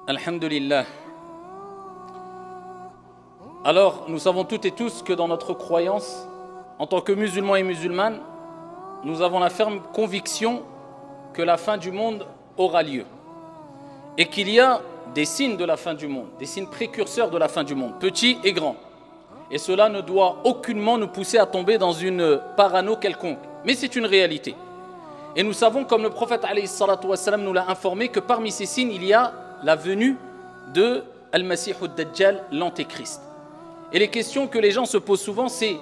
Alhamdulillah. Alors, nous savons toutes et tous que dans notre croyance, en tant que musulmans et musulmanes, nous avons la ferme conviction que la fin du monde aura lieu. Et qu'il y a des signes de la fin du monde, des signes précurseurs de la fin du monde, petits et grands. Et cela ne doit aucunement nous pousser à tomber dans une parano quelconque. Mais c'est une réalité. Et nous savons, comme le prophète alayhi salatu wassalam nous l'a informé, que parmi ces signes, il y a la venue de Al-Masih ad-Dajjal, l'Antéchrist. Et les questions que les gens se posent souvent, c'est: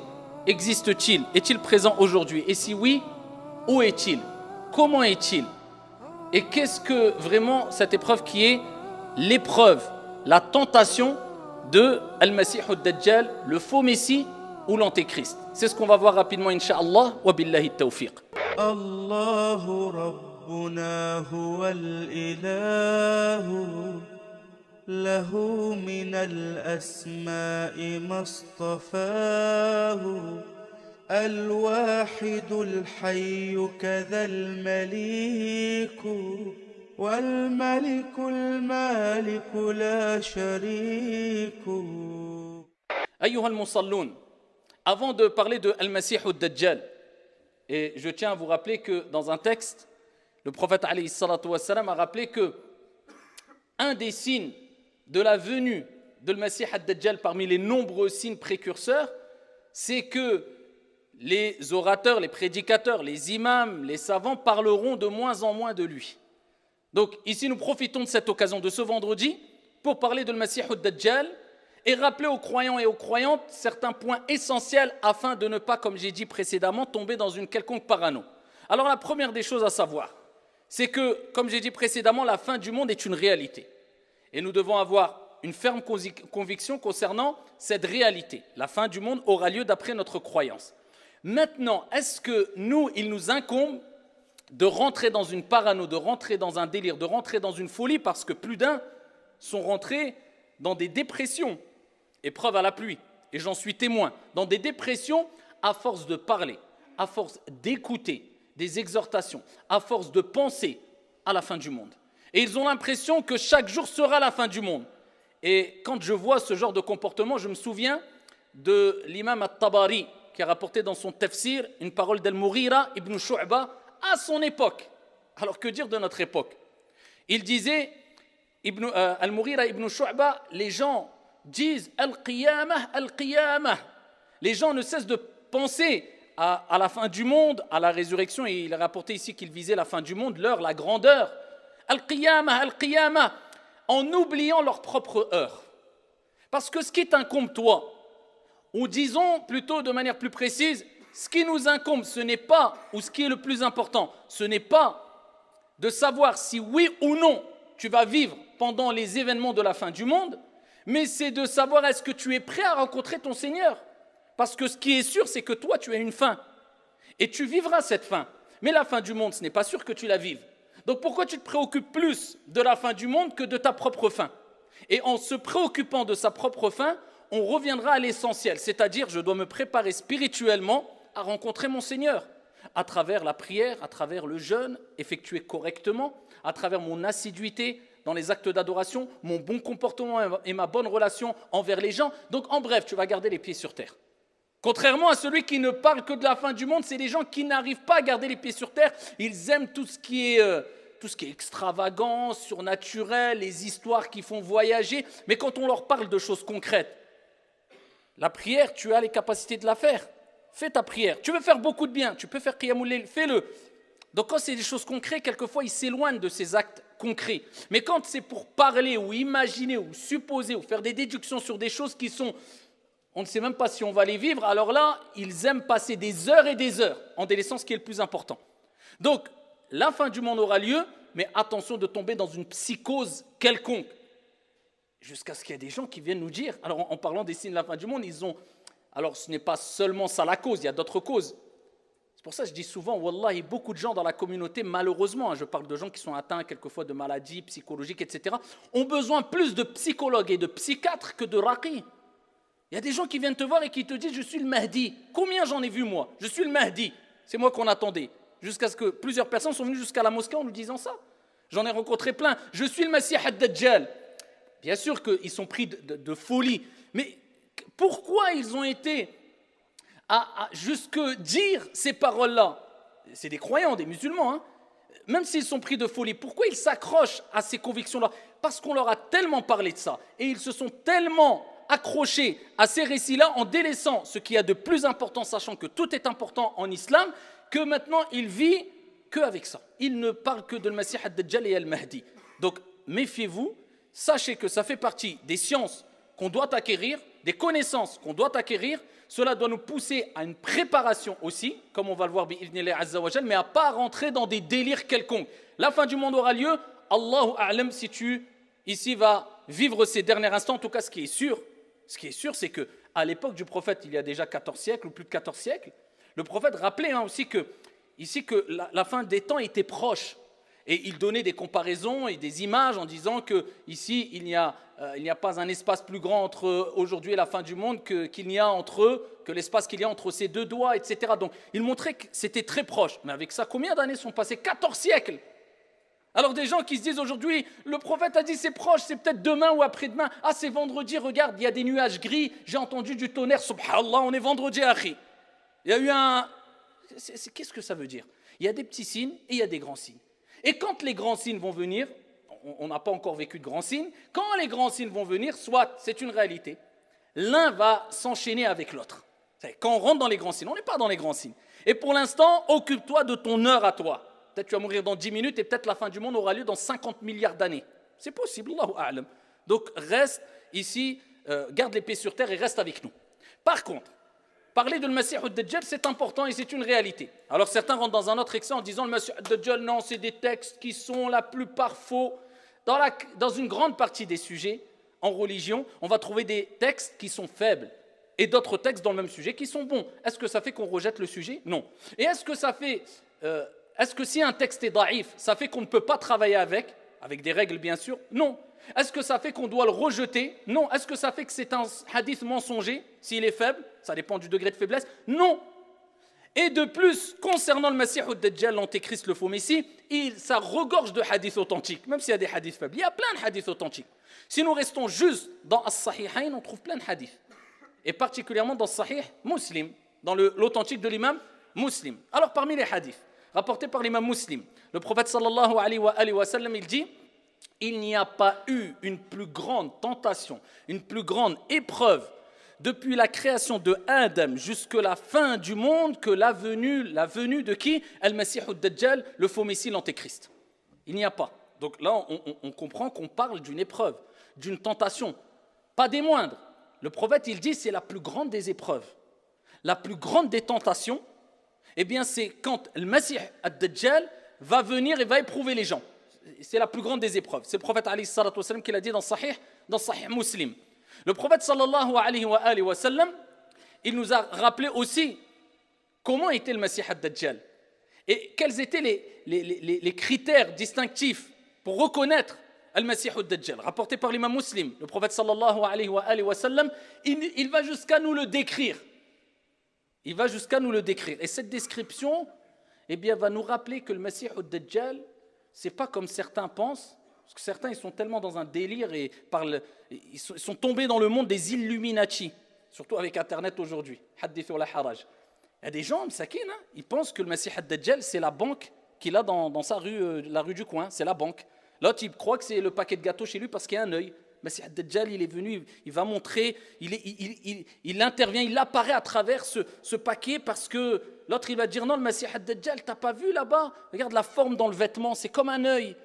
existe-t-il? Est-il présent aujourd'hui? Et si oui, où est-il? Comment est-il? Et qu'est-ce que vraiment cette épreuve qui est l'épreuve, la tentation de Al-Masih ad-Dajjal, le faux Messie ou l'Antéchrist? C'est ce qu'on va voir rapidement, Inch'Allah. Wa billahi tawfiq. Allahu Rabbuna huwal ilahu lahu minal asma'i mastafahu al-wahidul hayyu kadhal maliku wal malikul maliku la shariku. Ayyuhal musalloun, avant de parler de Al-Masih ad-Dajjal, et je tiens à vous rappeler que dans un texte, le prophète alayhi salatu wassalam a rappelé que un des signes de la venue de Al-Masih ad-Dajjal parmi les nombreux signes précurseurs, c'est que les orateurs, les prédicateurs, les imams, les savants parleront de moins en moins de lui. Donc ici nous profitons de cette occasion de ce vendredi pour parler de Al-Masih ad-Dajjal et rappeler aux croyants et aux croyantes certains points essentiels afin de ne pas, comme j'ai dit précédemment, tomber dans une quelconque parano. Alors la première des choses à savoir, c'est que, comme j'ai dit précédemment, la fin du monde est une réalité. Et nous devons avoir une ferme conviction concernant cette réalité. La fin du monde aura lieu d'après notre croyance. Maintenant, est-ce que nous, il nous incombe de rentrer dans une parano, de rentrer dans un délire, de rentrer dans une folie, parce que plus d'un sont rentrés dans des dépressions, épreuve à la pluie, et j'en suis témoin, dans des dépressions à force de parler, à force d'écouter des exhortations, à force de penser à la fin du monde. Et ils ont l'impression que chaque jour sera la fin du monde. Et quand je vois ce genre de comportement, je me souviens de l'imam At-Tabari, qui a rapporté dans son tafsir une parole d'Al-Mughira ibn Shu'ba à son époque. Alors que dire de notre époque? Il disait, Al-Mughira ibn Shu'ba, les gens disent Al-Qiyamah, Al-Qiyamah. Les gens ne cessent de penser à la fin du monde, à la résurrection, et il a rapporté ici qu'il visait la fin du monde, l'heure, la grandeur. Al-Qiyamah, Al-Qiyamah, en oubliant leur propre heure. Parce que ce qui t'incombe toi, ou disons plutôt de manière plus précise, ce qui nous incombe, ce n'est pas, ou ce qui est le plus important, ce n'est pas de savoir si oui ou non tu vas vivre pendant les événements de la fin du monde, mais c'est de savoir est-ce que tu es prêt à rencontrer ton Seigneur. Parce que ce qui est sûr, c'est que toi, tu as une fin. Et tu vivras cette fin. Mais la fin du monde, ce n'est pas sûr que tu la vives. Donc pourquoi tu te préoccupes plus de la fin du monde que de ta propre fin? Et en se préoccupant de sa propre fin, on reviendra à l'essentiel. C'est-à-dire, je dois me préparer spirituellement à rencontrer mon Seigneur. À travers la prière, à travers le jeûne, effectué correctement, à travers mon assiduité dans les actes d'adoration, mon bon comportement et ma bonne relation envers les gens. Donc en bref, tu vas garder les pieds sur terre. Contrairement à celui qui ne parle que de la fin du monde, c'est les gens qui n'arrivent pas à garder les pieds sur terre. Ils aiment tout ce qui est extravagant, surnaturel, les histoires qui font voyager. Mais quand on leur parle de choses concrètes, la prière, tu as les capacités de la faire. Fais ta prière. Tu veux faire beaucoup de bien, tu peux faire Qiyamul Layl, fais-le. Donc quand c'est des choses concrètes, quelquefois ils s'éloignent de ces actes concrets. Mais quand c'est pour parler ou imaginer ou supposer ou faire des déductions sur des choses qui sont, on ne sait même pas si on va les vivre, alors là, ils aiment passer des heures et des heures en délaissant ce qui est le plus important. Donc, la fin du monde aura lieu, mais attention de tomber dans une psychose quelconque. Jusqu'à ce qu'il y ait des gens qui viennent nous dire, alors en parlant des signes de la fin du monde, alors ce n'est pas seulement ça la cause, il y a d'autres causes. C'est pour ça que je dis souvent, wallahi, beaucoup de gens dans la communauté, malheureusement, je parle de gens qui sont atteints quelquefois de maladies psychologiques, etc., ont besoin plus de psychologues et de psychiatres que de raqi. Il y a des gens qui viennent te voir et qui te disent « Je suis le Mahdi ». Combien j'en ai vu moi? Je suis le Mahdi. C'est moi qu'on attendait. Jusqu'à ce que plusieurs personnes sont venues jusqu'à la mosquée en nous disant ça. J'en ai rencontré plein. Je suis le Masih ad-Dajjal. Bien sûr qu'ils sont pris de folie, mais pourquoi ils ont été à jusque dire ces paroles-là? C'est des croyants, des musulmans, hein. Même s'ils sont pris de folie, pourquoi ils s'accrochent à ces convictions-là? Parce qu'on leur a tellement parlé de ça, et ils se sont tellement accrochés à ces récits-là en délaissant ce qu'il y a de plus important, sachant que tout est important en islam, que maintenant ils vivent qu'avec ça. Ils ne parlent que de Al-Masih ad-Dajjal et Al-Mahdi. Donc méfiez-vous, sachez que ça fait partie des sciences qu'on doit acquérir, des connaissances qu'on doit acquérir. Cela doit nous pousser à une préparation aussi, comme on va le voir bi'idhnillah azza wa jal, mais à ne pas rentrer dans des délires quelconques. La fin du monde aura lieu, Allahu a'lam si tu ici vas vivre ces derniers instants. En tout cas, ce qui est sûr, c'est qu'à l'époque du prophète, il y a déjà 14 siècles ou plus de 14 siècles, le prophète rappelait aussi que la fin des temps était proche. Et il donnait des comparaisons et des images en disant qu'ici, il n'y a pas un espace plus grand entre aujourd'hui et la fin du monde que l'espace qu'il y a entre ces deux doigts, etc. Donc, il montrait que c'était très proche. Mais avec ça, combien d'années sont passées? 14 siècles. Alors, des gens qui se disent aujourd'hui, le prophète a dit c'est proche, c'est peut-être demain ou après-demain. Ah, c'est vendredi, regarde, il y a des nuages gris, j'ai entendu du tonnerre, subhanallah, on est vendredi, akhi. Il y a eu qu'est-ce que ça veut dire? Il y a des petits signes et il y a des grands signes. Et quand les grands signes vont venir, on n'a pas encore vécu de grands signes, quand les grands signes vont venir, soit c'est une réalité, l'un va s'enchaîner avec l'autre. Quand on rentre dans les grands signes, on n'est pas dans les grands signes. Et pour l'instant, occupe-toi de ton heure à toi. Peut-être tu vas mourir dans 10 minutes et peut-être la fin du monde aura lieu dans 50 milliards d'années. C'est possible, Allahu a'lam. Donc reste ici, garde les pieds sur terre et reste avec nous. Par contre, parler de Al-Masih ad-Dajjal, c'est important et c'est une réalité. Alors certains rentrent dans un autre excès en disant Al-Masih ad-Dajjal, non, c'est des textes qui sont la plupart faux. Dans une grande partie des sujets en religion, on va trouver des textes qui sont faibles et d'autres textes dans le même sujet qui sont bons. Est-ce que ça fait qu'on rejette le sujet? Non. Et est-ce que si un texte est daïf, ça fait qu'on ne peut pas travailler avec des règles bien sûr? Non. Est-ce que ça fait qu'on doit le rejeter? Non. Est-ce que ça fait que c'est un hadith mensonger s'il est faible? Ça dépend du degré de faiblesse. Non. Et de plus, concernant le Masih ad-Dajjal, l'antéchrist, le faux messie, ça regorge de hadiths authentiques, même s'il y a des hadiths faibles. Il y a plein de hadiths authentiques. Si nous restons juste dans As-Sahihayn, on trouve plein de hadiths. Et particulièrement dans Sahih Muslim, dans l'authentique de l'imam Muslim. Alors parmi les hadiths rapportés par l'imam Muslim, le prophète sallallahu alayhi wa sallam, il dit: il n'y a pas eu une plus grande tentation, une plus grande épreuve depuis la création de Adam jusqu'à la fin du monde que la venue de qui? Al-Masih ad-Dajjal, le faux messie, l'antéchrist. Il n'y a pas. Donc là, on comprend qu'on parle d'une épreuve, d'une tentation, pas des moindres. Le prophète, il dit, c'est la plus grande des épreuves. La plus grande des tentations, eh bien, c'est quand Al-Masih ad-Dajjal va venir et va éprouver les gens. C'est la plus grande des épreuves. C'est le prophète alayhi salatu wa sallam qui l'a dit dans Sahih Muslim. Le prophète sallallahu alayhi wa sallam, il nous a rappelé aussi comment était le Masih ad-Dajjal et quels étaient les critères distinctifs pour reconnaître al-Masih ad-Dajjal. Rapporté par l'imam Muslim, le prophète sallallahu alayhi wa sallam, il va jusqu'à nous le décrire. Il va jusqu'à nous le décrire. Et cette description, eh bien, va nous rappeler que le Masih ad-Dajjal, c'est pas comme certains pensent, parce que certains ils sont tellement dans un délire et ils sont tombés dans le monde des Illuminati, surtout avec Internet aujourd'hui. Hadith wa la haraj. Il y a des gens, Msakin, ils pensent que le Masih ad-Dajjal, c'est la banque qu'il a dans sa rue, la rue du coin, c'est la banque. L'autre, il croit que c'est le paquet de gâteaux chez lui parce qu'il y a un œil. Masih ad-Dajjal, il est venu, il va montrer, il intervient, il apparaît à travers ce paquet parce que l'autre, il va dire non, le Masih ad-Dajjal, t'as pas vu là-bas? Regarde la forme dans le vêtement, c'est comme un œil.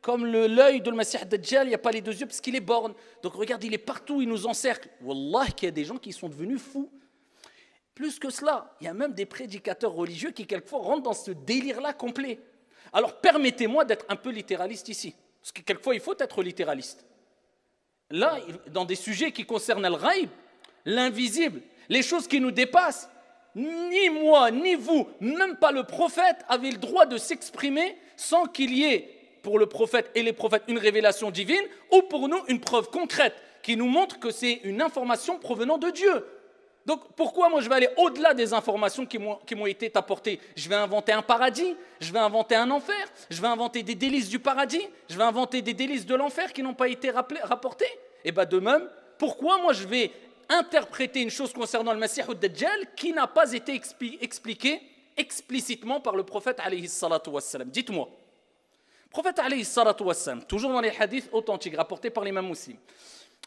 Comme l'œil de le Masih ad-Dajjal, il n'y a pas les deux yeux parce qu'il est borgne. Donc regarde, il est partout, il nous encercle. Wallah, qu'il y a des gens qui sont devenus fous. Plus que cela, il y a même des prédicateurs religieux qui quelquefois rentrent dans ce délire-là complet. Alors permettez-moi d'être un peu littéraliste ici. Parce que quelquefois, il faut être littéraliste. Là, dans des sujets qui concernent le ghaib, l'invisible, les choses qui nous dépassent, ni moi, ni vous, même pas le prophète avait le droit de s'exprimer sans qu'il y ait pour le prophète et les prophètes une révélation divine ou pour nous une preuve concrète qui nous montre que c'est une information provenant de Dieu. Donc pourquoi moi je vais aller au-delà des informations qui m'ont été apportées? Je vais inventer un paradis, je vais inventer un enfer, je vais inventer des délices du paradis, je vais inventer des délices de l'enfer qui n'ont pas été rapportés. Et bien de même, pourquoi moi je vais interpréter une chose concernant le Masih ad-Dajjal qui n'a pas été expliquée explicitement par le prophète alayhi salatu wassalam? Dites-moi. Le prophète alayhi salatu wassalam, toujours dans les hadiths authentiques rapportés par l'imam Muslim,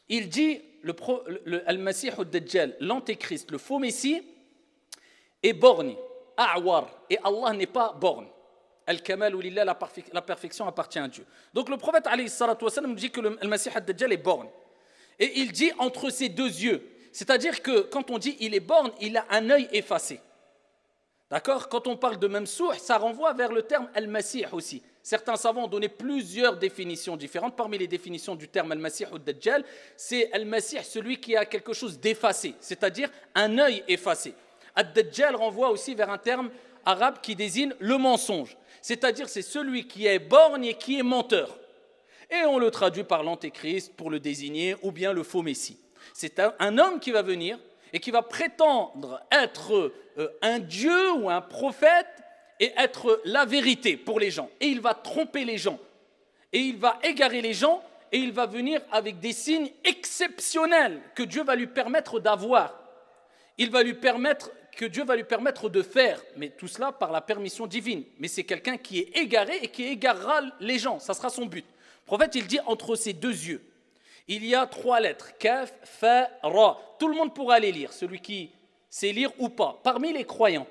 il dit, Al-Masih ad-Dajjal, l'antéchrist, le faux messie, est borgne, a'war, et Allah n'est pas borgne. Al-Kamal lillah, la perfection appartient à Dieu. Donc le prophète alayhi salatu wassalam dit que le Masih ad-Dajjal est borgne. Et il dit entre ses deux yeux. C'est-à-dire que quand on dit il est borgne, il a un œil effacé. D'accord? Quand on parle de Mamsouh, ça renvoie vers le terme Al-Masih aussi. Certains savants ont donné plusieurs définitions différentes. Parmi les définitions du terme Al-Masih ou Dajjal, c'est Al-Masih, celui qui a quelque chose d'effacé, c'est-à-dire un œil effacé. Ad-Dajjal renvoie aussi vers un terme arabe qui désigne le mensonge, c'est-à-dire c'est celui qui est borgne et qui est menteur. Et on le traduit par l'antéchrist pour le désigner, ou bien le faux messie. C'est un homme qui va venir et qui va prétendre être un dieu ou un prophète et être la vérité pour les gens. Et il va tromper les gens. Et il va égarer les gens. Et il va venir avec des signes exceptionnels que Dieu va lui permettre d'avoir. Dieu va lui permettre de faire. Mais tout cela par la permission divine. Mais c'est quelqu'un qui est égaré et qui égarera les gens. Ça sera son but. Le prophète, il dit entre ses deux yeux, il y a 3 lettres, Kaf, Fa, Ra. Tout le monde pourra les lire, celui qui sait lire ou pas, parmi les croyants.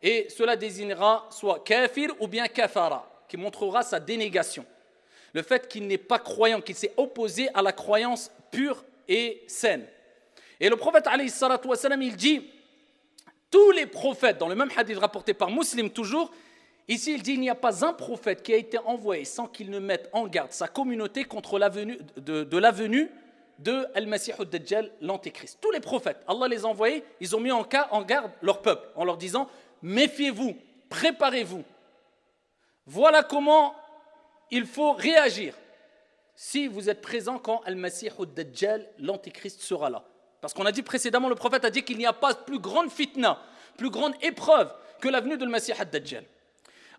Et cela désignera soit kafir ou bien kafara, qui montrera sa dénégation. Le fait qu'il n'est pas croyant, qu'il s'est opposé à la croyance pure et saine. Et le prophète, alayhi salatu wassalam, il dit, tous les prophètes, dans le même hadith rapporté par Muslim toujours, ici il dit, il n'y a pas un prophète qui a été envoyé sans qu'il ne mette en garde sa communauté contre la venue de Al-Masih ad-Dajjal, l'antéchrist. Tous les prophètes, Allah les a envoyés, ils ont mis en garde leur peuple en leur disant, méfiez-vous, préparez-vous. Voilà comment il faut réagir si vous êtes présent quand Al-Masih ad-Dajjal, l'antéchrist, sera là. Parce qu'on a dit précédemment, le prophète a dit qu'il n'y a pas plus grande fitna, plus grande épreuve que la venue de Al-Masih ad-Dajjal.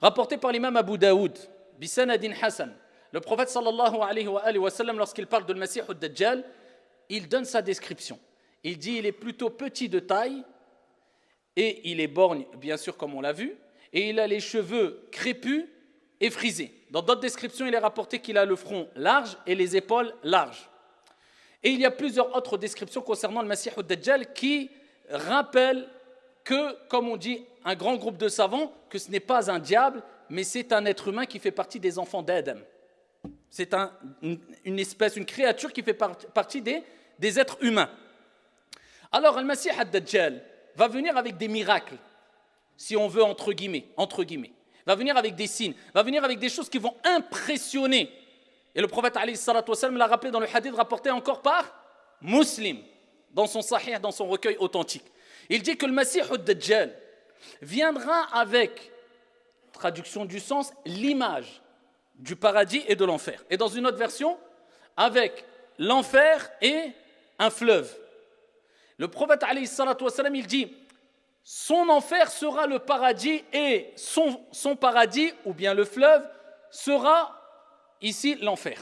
Rapporté par l'imam Abu Daoud, Bisanadin Hassan, le prophète sallallahu alayhi wa sallam, lorsqu'il parle de Al-Masih ad-Dajjal, il donne sa description. Il dit il est plutôt petit de taille et il est borgne, bien sûr, comme on l'a vu, et il a les cheveux crépus et frisés. Dans d'autres descriptions, il est rapporté qu'il a le front large et les épaules larges. Et il y a plusieurs autres descriptions concernant le Masih ad-Dajjal qui rappellent que, comme on dit un grand groupe de savants, que ce n'est pas un diable, mais c'est un être humain qui fait partie des enfants d'Adam. C'est une espèce, une créature qui fait partie des êtres humains. Alors, le Masih ad-Dajjal va venir avec des miracles, si on veut, entre guillemets, va venir avec des signes, va venir avec des choses qui vont impressionner. Et le prophète alayhi salatu wassalam l'a rappelé dans le hadith rapporté encore par Muslim, dans son sahih, dans son recueil authentique. Il dit que le Masih ad-Dajjal viendra avec, traduction du sens, l'image du paradis et de l'enfer. Et dans une autre version, avec l'enfer et un fleuve. Le prophète alayhi salatu wassalam, il dit, son enfer sera le paradis et son paradis, ou bien le fleuve, sera ici l'enfer.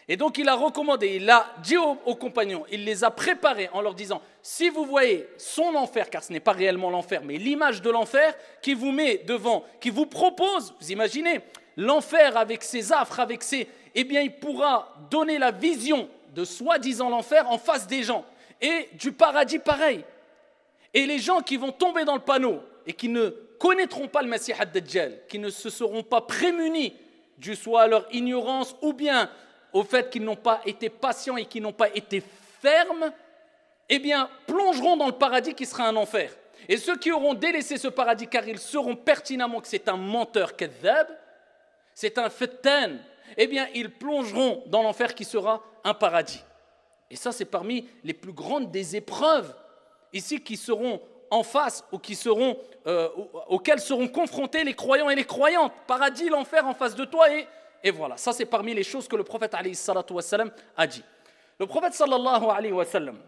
Et donc il a recommandé, il a dit aux compagnons, il les a préparés en leur disant, si vous voyez son enfer, car ce n'est pas réellement l'enfer, mais l'image de l'enfer qui vous met devant, qui vous propose, vous imaginez, l'enfer avec ses affres, avec ses... Eh bien il pourra donner la vision de soi-disant l'enfer en face des gens. Et du paradis pareil. Et les gens qui vont tomber dans le panneau et qui ne connaîtront pas le Masih ad-Dajjal, qui ne se seront pas prémunis du soit à leur ignorance ou bien au fait qu'ils n'ont pas été patients et qu'ils n'ont pas été fermes, eh bien plongeront dans le paradis qui sera un enfer. Et ceux qui auront délaissé ce paradis car ils sauront pertinemment que c'est un menteur kadhab, c'est un fattan, eh bien ils plongeront dans l'enfer qui sera un paradis. Et ça, c'est parmi les plus grandes des épreuves ici qui seront en face ou qui seront, auxquelles seront confrontés les croyants et les croyantes. Paradis, l'enfer en face de toi et voilà. Ça, c'est parmi les choses que le prophète alayhi salatu wassalam a dit. Le prophète sallallahu alayhi wa sallam,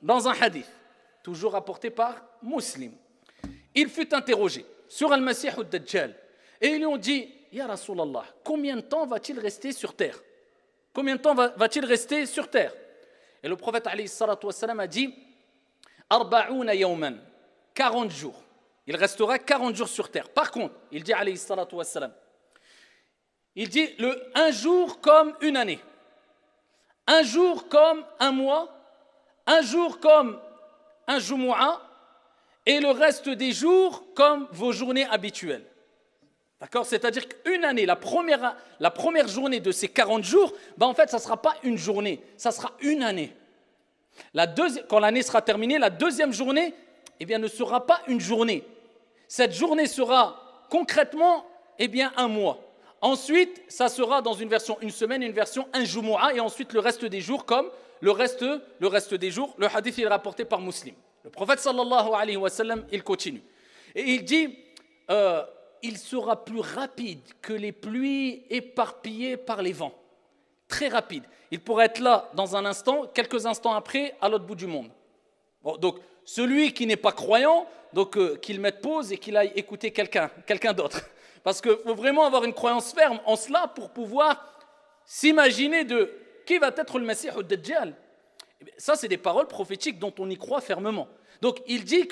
dans un hadith, toujours rapporté par Muslim. Il fut interrogé sur Al-Masih ad-Dajjal et ils lui ont dit « Ya Rasulallah, combien de temps va-t-il rester sur terre ? Combien de temps va-t-il rester sur terre ?» Et le prophète alayhi salatu wassalam a dit « Arba'ouna yawman » 40 jours. Il restera 40 jours sur terre. Par contre, il dit alayhi salatu wassalam, il dit un jour comme une année, un jour comme un mois, un jour comme un jumu'ah, et le reste des jours comme vos journées habituelles. D'accord ? C'est-à-dire qu'une année, la première journée de ces 40 jours, en fait, ça ne sera pas une journée, ça sera une année. Quand l'année sera terminée, la deuxième journée, ne sera pas une journée. Cette journée sera concrètement, un mois. Ensuite, ça sera dans une version une semaine, une version un jumu'ah, et ensuite le reste des jours comme le reste des jours. Le hadith est rapporté par Muslim. Le prophète sallallahu alayhi wa sallam, il continue. Et il dit, il sera plus rapide que les pluies éparpillées par les vents. Très rapide. Il pourrait être là dans un instant, quelques instants après, à l'autre bout du monde. Bon, donc, celui qui n'est pas croyant, qu'il mette pause et qu'il aille écouter quelqu'un d'autre. Parce qu'il faut vraiment avoir une croyance ferme en cela pour pouvoir s'imaginer de qui va être le Messie ad-Dajjal. Ça, c'est des paroles prophétiques dont on y croit fermement. Donc, il dit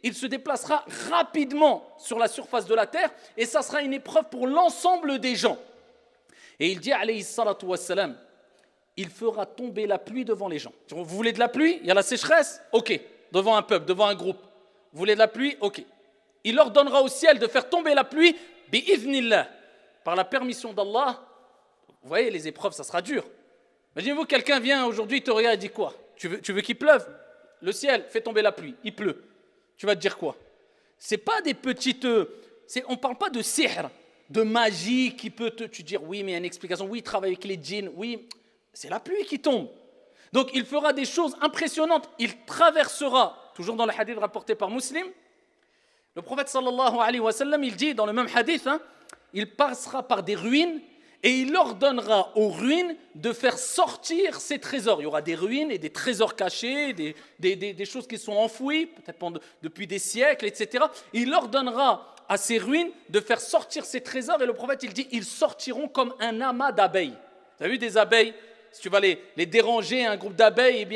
il se déplacera rapidement sur la surface de la terre et ça sera une épreuve pour l'ensemble des gens. Et il dit, alayhi salatu wassalam, il fera tomber la pluie devant les gens. Vous voulez de la pluie ? Il y a la sécheresse ? Ok. Devant un peuple, devant un groupe. Vous voulez de la pluie ? Ok. Il ordonnera au ciel de faire tomber la pluie, bi'idhnillah, par la permission d'Allah. Vous voyez, les épreuves, ça sera dur. Imaginez-vous, quelqu'un vient aujourd'hui, te regarde et dit quoi ? Tu veux qu'il pleuve ? Le ciel fait tomber la pluie, il pleut. Tu vas te dire quoi ? C'est pas des petites... on ne parle pas de sihr, de magie qui peut te dire oui, mais il y a une explication, oui, il travaille avec les djinns, oui, c'est la pluie qui tombe. Donc il fera des choses impressionnantes, il traversera, toujours dans le hadith rapporté par Muslim, le prophète sallallahu alayhi wa sallam, il dit dans le même hadith, il passera par des ruines et il ordonnera aux ruines de faire sortir ses trésors. Il y aura des ruines et des trésors cachés, des choses qui sont enfouies, peut-être depuis des siècles, etc. Il ordonnera à ces ruines de faire sortir ces trésors et le prophète, il dit, ils sortiront comme un amas d'abeilles. Vous avez vu des abeilles ? Si tu vas les déranger, un groupe d'abeilles,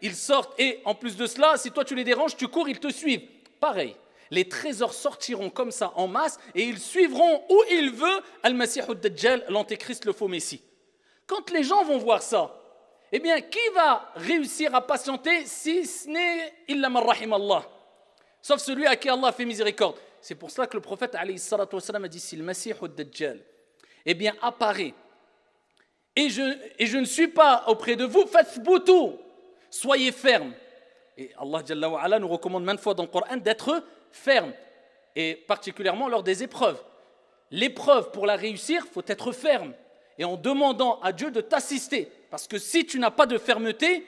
ils sortent et en plus de cela, si toi tu les déranges, tu cours, ils te suivent. Pareil. Les trésors sortiront comme ça en masse et ils suivront où il veut Al-Masih ad-Dajjal, l'antéchrist, le faux messie. Quand les gens vont voir ça, qui va réussir à patienter si ce n'est illa man rahim Allah, sauf celui à qui Allah fait miséricorde. C'est pour cela que le prophète alayhi salatu wassalam a dit, si le Masih ad-Dajjal apparaît et je ne suis pas auprès de vous, fathbutu, soyez fermes. Et Allah Jalla wa Ala nous recommande maintes fois dans le Coran d'être ferme, et particulièrement lors des épreuves. L'épreuve, pour la réussir, il faut être ferme, et en demandant à Dieu de t'assister, parce que si tu n'as pas de fermeté,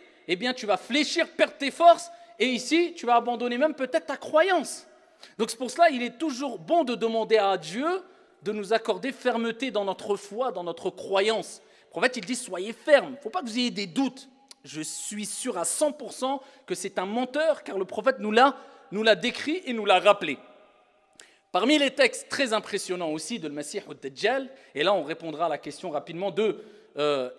tu vas fléchir, perdre tes forces, et ici, tu vas abandonner même peut-être ta croyance. Donc c'est pour cela qu'il est toujours bon de demander à Dieu de nous accorder fermeté dans notre foi, dans notre croyance. Le prophète, il dit, soyez ferme, il ne faut pas que vous ayez des doutes. Je suis sûr à 100% que c'est un menteur, car le prophète nous l'a décrit et nous l'a rappelé. Parmi les textes très impressionnants aussi de le Masih ad-Dajjal, et là on répondra à la question rapidement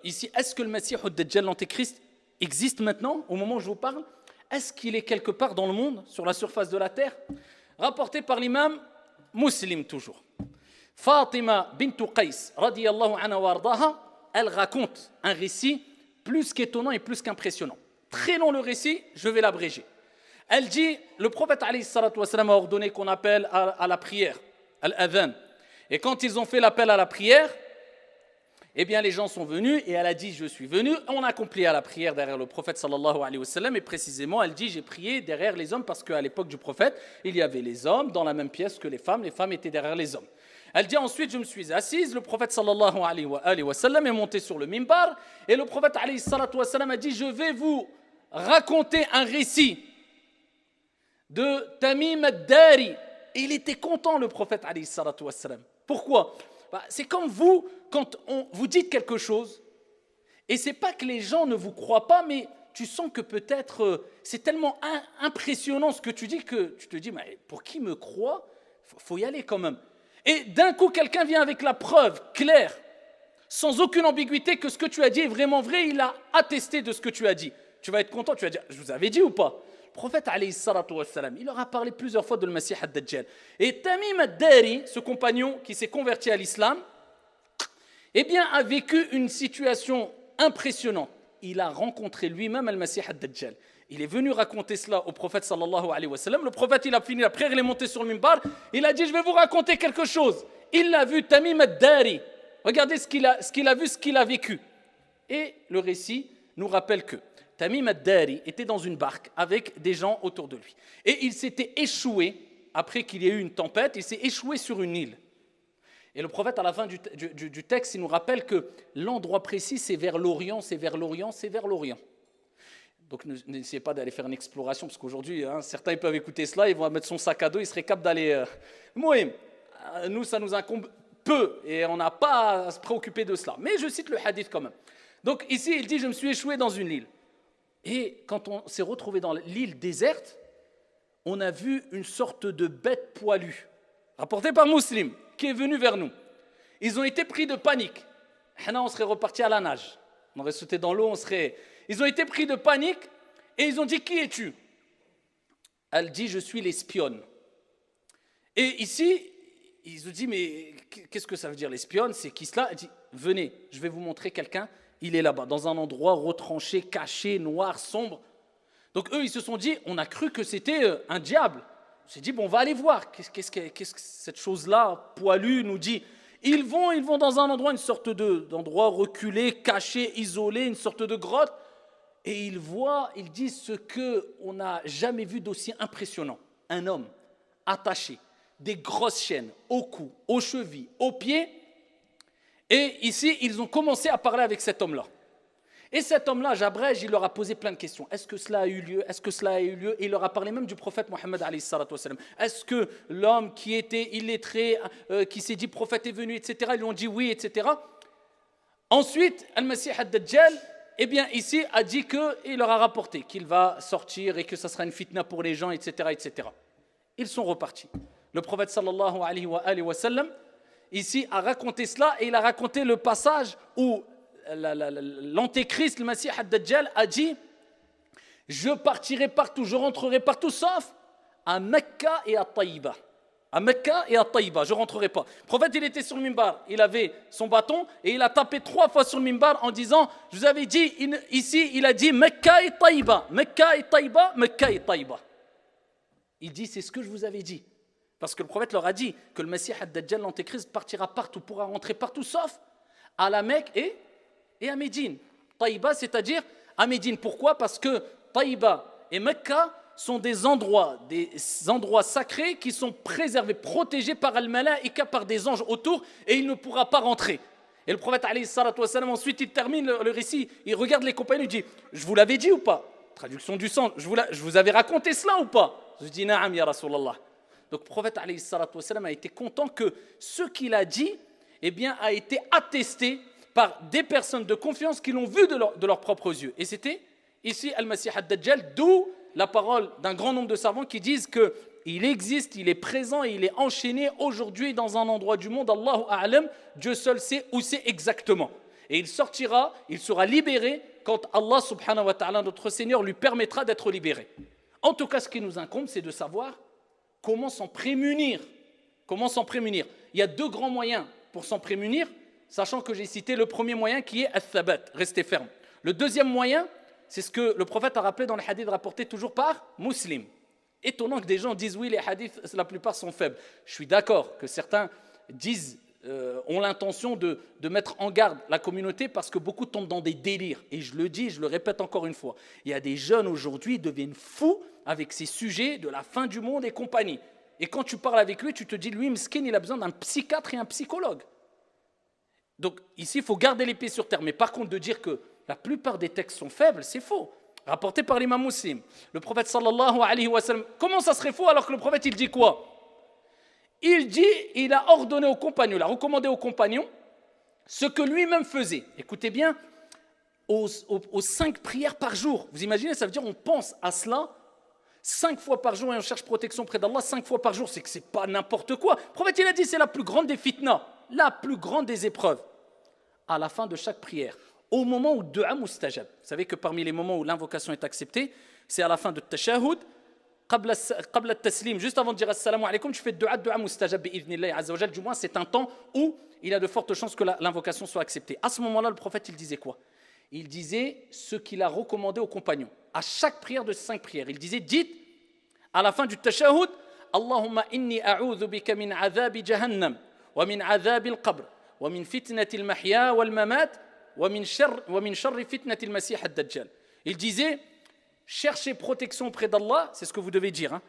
ici, est-ce que le Masih ad-Dajjal, l'antéchrist, existe maintenant, au moment où je vous parle ? Est-ce qu'il est quelque part dans le monde, sur la surface de la terre ? Rapporté par l'imam Muslim toujours. Fatima bint Qais, radiyallahu anha wa ardaha, elle raconte un récit plus qu'étonnant et plus qu'impressionnant. Très long le récit, je vais l'abréger. Elle dit, le prophète alayhi salatu wassalam a ordonné qu'on appelle à la prière, al-adhan. Et quand ils ont fait l'appel à la prière, les gens sont venus et elle a dit, je suis venu. On a accompli à la prière derrière le prophète sallallahu alayhi wa sallam et précisément, elle dit, j'ai prié derrière les hommes parce qu'à l'époque du prophète, il y avait les hommes dans la même pièce que les femmes étaient derrière les hommes. Elle dit ensuite, je me suis assise, le prophète sallallahu alayhi wa sallam est monté sur le mimbar et le prophète alayhi salatu wa sallam a dit, je vais vous raconter un récit de Tamim ad-Dari. Et il était content, le prophète alayhi salatu wa sallam. Pourquoi ? C'est comme vous, quand vous dites quelque chose, et c'est pas que les gens ne vous croient pas, mais tu sens que peut-être c'est tellement impressionnant ce que tu dis que tu te dis, mais pour qui me croit, faut y aller quand même. Et d'un coup, quelqu'un vient avec la preuve claire, sans aucune ambiguïté, que ce que tu as dit est vraiment vrai, il a attesté de ce que tu as dit. Tu vas être content, tu vas dire, je vous avais dit ou pas? Le prophète, alayhi salatu wassalam, il leur a parlé plusieurs fois de le Messie ad-Dajjal. Et Tamim ad-Dari, ce compagnon qui s'est converti à l'islam, eh bien, a vécu une situation impressionnante. Il a rencontré lui-même al-Messie ad-Dajjal. Il est venu raconter cela au prophète sallallahu alayhi wa sallam. Le prophète, il a fini la prière, il est monté sur le minbar. Il a dit, je vais vous raconter quelque chose. Il l'a vu, Tamim ad-Dari. Regardez ce qu'il a vu, ce qu'il a vécu. Et le récit nous rappelle que Tamim ad-Dari était dans une barque avec des gens autour de lui. Et il s'était échoué, après qu'il y ait eu une tempête, il s'est échoué sur une île. Et le prophète, à la fin du texte, il nous rappelle que l'endroit précis, c'est vers l'Orient, c'est vers l'Orient, c'est vers l'Orient. Donc n'essayez pas d'aller faire une exploration, parce qu'aujourd'hui, certains ils peuvent écouter cela, ils vont mettre son sac à dos, ils seraient capables d'aller... Nous, ça nous incombe peu, et on n'a pas à se préoccuper de cela. Mais je cite le hadith quand même. Donc ici, il dit, je me suis échoué dans une île. Et quand on s'est retrouvé dans l'île déserte, on a vu une sorte de bête poilue, rapportée par Muslim, qui est venue vers nous. Ils ont été pris de panique. On serait reparti à la nage. On aurait sauté dans l'eau, Ils ont été pris de panique et ils ont dit, qui es-tu? Elle dit, je suis l'espionne. Et ici, ils ont dit, mais qu'est-ce que ça veut dire l'espionne? C'est qui cela? Elle dit, venez, je vais vous montrer quelqu'un. Il est là-bas, dans un endroit retranché, caché, noir, sombre. Donc eux, ils se sont dit, on a cru que c'était un diable. On s'est dit, bon, on va aller voir. Qu'est-ce que cette chose-là, poilue, nous dit? Ils vont dans un endroit, une sorte d'endroit reculé, caché, isolé, une sorte de grotte. Et ils disent ce qu'on n'a jamais vu d'aussi impressionnant. Un homme attaché, des grosses chaînes au cou, aux chevilles, aux pieds. Et ici, ils ont commencé à parler avec cet homme-là. Et cet homme-là, j'abrège, il leur a posé plein de questions. Est-ce que cela a eu lieu? Est-ce que cela a eu lieu? Et il leur a parlé même du prophète Mohammed alayhi salatu wassalam. Est-ce que l'homme qui était illettré, qui s'est dit prophète est venu, etc., ils lui ont dit oui, etc. Ensuite, Al-Masih ad-Dajjal, eh bien ici, a dit qu'il leur a rapporté qu'il va sortir et que ça sera une fitna pour les gens, etc., etc. Ils sont repartis. Le prophète sallallahu alayhi wa sallam, ici, a raconté cela et il a raconté le passage où l'antéchrist, le Messie ad-Dajjal, a dit « Je partirai partout, je rentrerai partout, sauf à Mecca et à Taïba. À Mecca et à Taïba, je ne rentrerai pas. » Le prophète, il était sur le minbar, il avait son bâton et il a tapé 3 fois sur le minbar en disant « Je vous avais dit, ici, il a dit Mecca et Taïba, Mecca et Taïba, Mecca et Taïba. » Il dit « C'est ce que je vous avais dit. » Parce que le prophète leur a dit que le Messie ad-Dajjal, l'antéchrist, partira partout, pourra rentrer partout, sauf à la Mecque et à Médine. Taïba, c'est-à-dire à Médine. Pourquoi? Parce que Taïba et Mecca sont des endroits sacrés qui sont préservés, protégés par Al-Malaïka, par des anges autour, et il ne pourra pas rentrer. Et le prophète, alayhi salatu wassalam, ensuite, il termine le récit, il regarde les compagnons, il dit « Je vous l'avais dit ou pas ?» Traduction du sang, je vous avais raconté cela ou pas? Je dis « Na'am ya Rasulallah » Donc le prophète alayhi salatu wassalam a été content que ce qu'il a dit, eh bien, a été attesté par des personnes de confiance qui l'ont vu de leurs propres yeux. Et c'était ici Al-Masih ad-Dajjal, d'où la parole d'un grand nombre de savants qui disent qu'il existe, il est présent et il est enchaîné aujourd'hui dans un endroit du monde, Allahu A'lam, Dieu seul sait où c'est exactement. Et il sortira, il sera libéré quand Allah subhanahu wa ta'ala, notre Seigneur, lui permettra d'être libéré. En tout cas, ce qui nous incombe, c'est de savoir comment s'en prémunir. Comment s'en prémunir? Il y a 2 grands moyens pour s'en prémunir, sachant que j'ai cité le premier moyen qui est al-thabat, rester ferme. Le deuxième moyen, c'est ce que le prophète a rappelé dans les hadiths rapportés toujours par Muslim. Étonnant que des gens disent oui, les hadiths, la plupart sont faibles. Je suis d'accord que certains ont l'intention de mettre en garde la communauté parce que beaucoup tombent dans des délires. Et je le dis, je le répète encore une fois, il y a des jeunes aujourd'hui qui deviennent fous avec ces sujets de la fin du monde et compagnie. Et quand tu parles avec lui, tu te dis, lui, Mskin, il a besoin d'un psychiatre et un psychologue. Donc ici, il faut garder les pieds sur terre. Mais par contre, de dire que la plupart des textes sont faibles, c'est faux. Rapporté par l'imam Muslim. Le prophète sallallahu alayhi wa sallam, comment ça serait faux alors que le prophète, il dit quoi? Il a ordonné aux compagnons, il a recommandé aux compagnons ce que lui-même faisait. Écoutez bien, aux 5 prières par jour. Vous imaginez, ça veut dire on pense à cela 5 fois par jour et on cherche protection près d'Allah 5 fois par jour. C'est que c'est pas n'importe quoi. Le prophète il a dit c'est la plus grande des fitna, la plus grande des épreuves. À la fin de chaque prière, au moment où du'a mustajab. Vous savez que parmi les moments où l'invocation est acceptée, c'est à la fin de tashahhud, qabla taslim, juste avant de dire assalamu alaykum, tu fais du'a mustajab bi'idhnillahi azza wa jal. Du moins, c'est un temps où il y a de fortes chances que l'invocation soit acceptée. À ce moment-là, le prophète, il disait quoi? Il disait ce qu'il a recommandé aux compagnons. À chaque prière de 5 prières, il disait, dites, à la fin du tashahhud, Allahumma inni a'udhu bika min adhabi jahannam, wa min adhabi al-qabr, wa min fitnati al-mahya wal-mamat, wa min sharri fitnati al-masih ad-dajjal. Il disait, cherchez protection auprès d'Allah, c'est ce que vous devez dire, hein.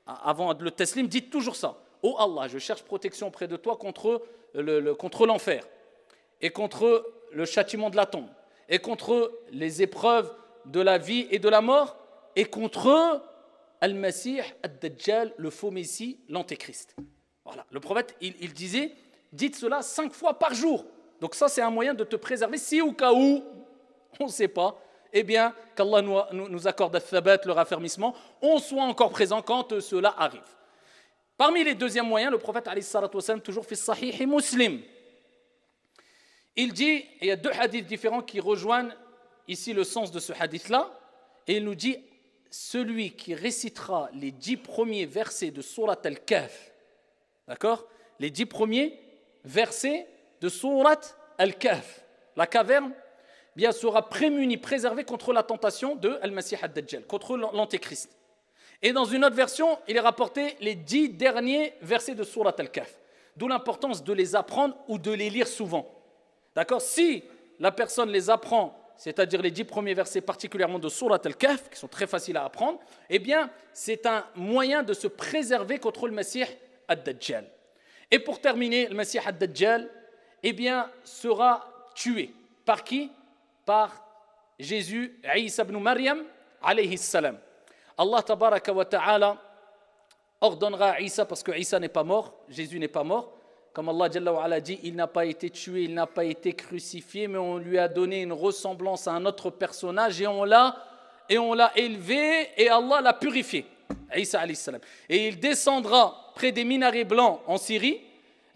Avant le taslim, dites toujours ça. Oh Allah, je cherche protection auprès de toi contre l'enfer, et contre le châtiment de la tombe, et contre les épreuves de la vie et de la mort, et contre Al-Masih Ad-Dajjal, le faux Messie, l'Antéchrist. Voilà. Le prophète, il disait, dites cela 5 fois par jour. Donc ça, c'est un moyen de te préserver, si au cas où, on ne sait pas, eh bien, qu'Allah nous accorde al-thabat, le raffermissement, on soit encore présent quand cela arrive. Parmi les deuxièmes moyens, le prophète, alayhi salatu wassalam, toujours fait Sahih Muslim. Il dit, il y a 2 hadiths différents qui rejoignent ici le sens de ce hadith-là, et il nous dit, celui qui récitera les 10 premiers versets de Surat Al-Kahf, d'accord? Les 10 premiers versets de Surat Al-Kahf, la caverne, bien sera prémuni, préservé contre la tentation de Al-Masih Ad-Dajjal, contre l'Antéchrist. Et dans une autre version, il est rapporté les 10 derniers versets de Surat Al-Kahf, d'où l'importance de les apprendre ou de les lire souvent. D'accord? Si la personne les apprend, c'est-à-dire les 10 premiers versets particulièrement de Surat Al-Kahf, qui sont très faciles à apprendre, eh bien, c'est un moyen de se préserver contre le Masih Ad-Dajjal. Et pour terminer, le Masih Ad-Dajjal, eh bien, sera tué. Par qui? Par Jésus, Isa ibn Maryam, alayhi salam. Allah tabaraka wa ta'ala ordonnera à Isa, parce que Isa n'est pas mort, Jésus n'est pas mort, comme Allah Jalla wa Ala dit, il n'a pas été tué, il n'a pas été crucifié, mais on lui a donné une ressemblance à un autre personnage et on l'a élevé et Allah l'a purifié. Isa alayhi salam. Et il descendra près des minarets blancs en Syrie,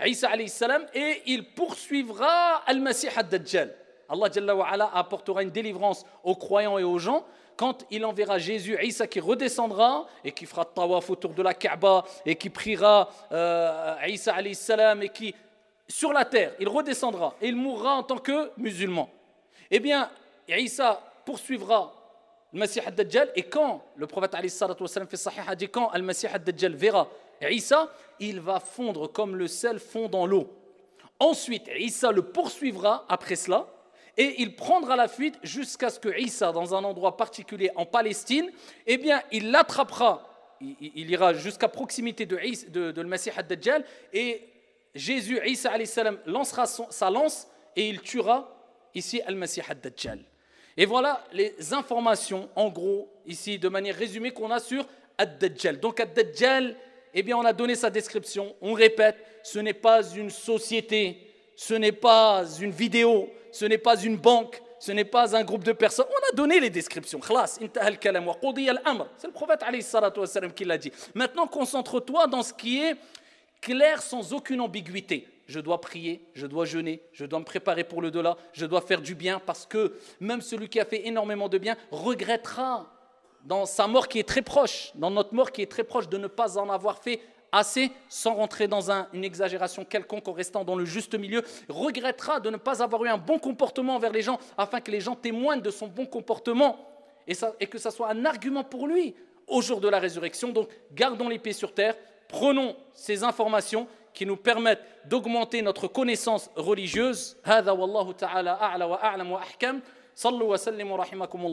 Isa alayhi salam, et il poursuivra Al-Masih Ad-Dajjal. Allah Jalla wa Ala apportera une délivrance aux croyants et aux gens quand il enverra Jésus, Isa, qui redescendra et qui fera tawaf autour de la Kaaba et qui priera Isa alayhi salam et qui, sur la terre, il redescendra et il mourra en tant que musulman. Eh bien, Isa poursuivra le Masih Ad-Dajjal et quand le prophète alayhi salatu wassalam fait sahih a dit quand Al-Masih Ad-Dajjal verra Isa, il va fondre comme le sel fond dans l'eau. Ensuite, Isa le poursuivra après cela. Et il prendra la fuite jusqu'à ce que Isa, dans un endroit particulier en Palestine, eh bien, il l'attrapera, il ira jusqu'à proximité de le Masih Ad-Dajjal, et Jésus, Isa alayhi salam, lancera sa lance et il tuera ici Al-Masih Ad-Dajjal. Et voilà les informations, en gros, ici, de manière résumée, qu'on a sur Ad-Dajjal. Donc Ad-Dajjal, eh bien, on a donné sa description, on répète, ce n'est pas une société, ce n'est pas une vidéo, ce n'est pas une banque, ce n'est pas un groupe de personnes. On a donné les descriptions. Khalas, intaha al-kalam wa qudiya al-amr. C'est le prophète alayhi salatu wassalam qui l'a dit. Maintenant, concentre-toi dans ce qui est clair sans aucune ambiguïté. Je dois prier, je dois jeûner, je dois me préparer pour le delà, je dois faire du bien parce que même celui qui a fait énormément de bien regrettera dans sa mort qui est très proche, dans notre mort qui est très proche, de ne pas en avoir fait assez, sans rentrer dans une exagération quelconque, en restant dans le juste milieu, regrettera de ne pas avoir eu un bon comportement envers les gens, afin que les gens témoignent de son bon comportement, et que ça soit un argument pour lui au jour de la résurrection. Donc, gardons les pieds sur terre, prenons ces informations qui nous permettent d'augmenter notre connaissance religieuse. Hada wallahu ta'ala a'la wa a'lam wa ahkam. Sallu wa sallimu rahimakumullah.